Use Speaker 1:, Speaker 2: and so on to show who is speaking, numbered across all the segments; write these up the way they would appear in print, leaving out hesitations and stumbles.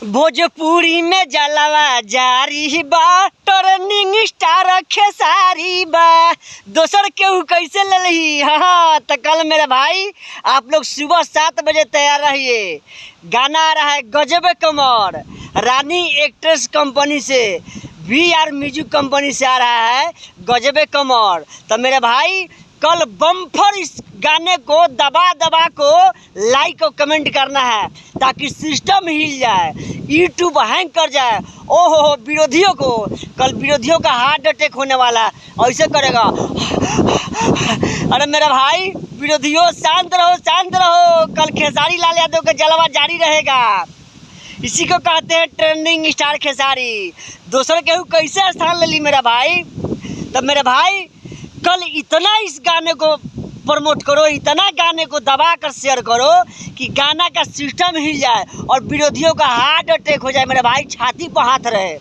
Speaker 1: भोजपुरी में जलवा जारी बा, टर्निंग स्टार खेसारी बा। दोसर केहू कैसे ले ली? हाँ तो कल मेरे भाई आप लोग सुबह 7 बजे तैयार रहिए। गाना आ रहा है गजब कमर, रानी एक्ट्रेस कंपनी से, VR म्यूजिक कंपनी से आ रहा है गजब कमर। तो मेरे भाई कल बम्फर इस गाने को दबा दबा को लाइक और कमेंट करना है ताकि सिस्टम हिल जाए, यूट्यूब हैंग कर जाए। ओहो विरोधियों को, कल विरोधियों का हार्ट अटैक होने वाला है, ऐसे करेगा। अरे मेरा भाई विरोधियों शांत रहो, शांत रहो। कल खेसारी लाल यादव का जलवा जारी रहेगा। इसी को कहते हैं ट्रेंडिंग स्टार खेसारी। दूसरे केहू कैसे स्थान ले ली मेरा भाई? तब मेरे भाई कल इतना इस गाने को प्रमोट करो, इतना गाने को दबा कर शेयर करो कि गाना का सिस्टम हिल जाए और विरोधियों का हार्ट अटैक हो जाए। मेरे भाई छाती पर हाथ रहे।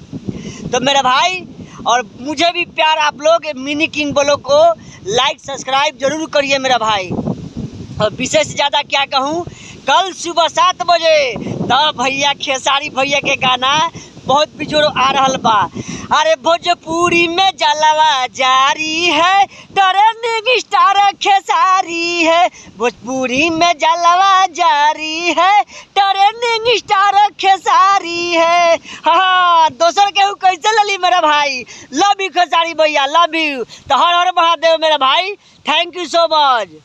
Speaker 1: तो मेरे भाई और मुझे भी प्यार आप लोग मिनी किंग बोलो को लाइक सब्सक्राइब जरूर करिए मेरा भाई। और विशेष ज़्यादा क्या कहूँ, कल सुबह 7 बजे तब भैया खेसारी भैया के गाना बहुत बिजोड़ आ रहा बा। अरे भोजपुरी में जलवा जारी है, ट्रेंडिंग स्टार खेसारी है। भोजपुरी में जलवा जारी है, ट्रेंडिंग स्टार खेसारी है। हाँ दोसर केहू कैसे ले ली मेरा भाई? लव यू खेसारी भैया, लव यू। तो हर हर महादेव मेरा भाई, थैंक यू सो मच।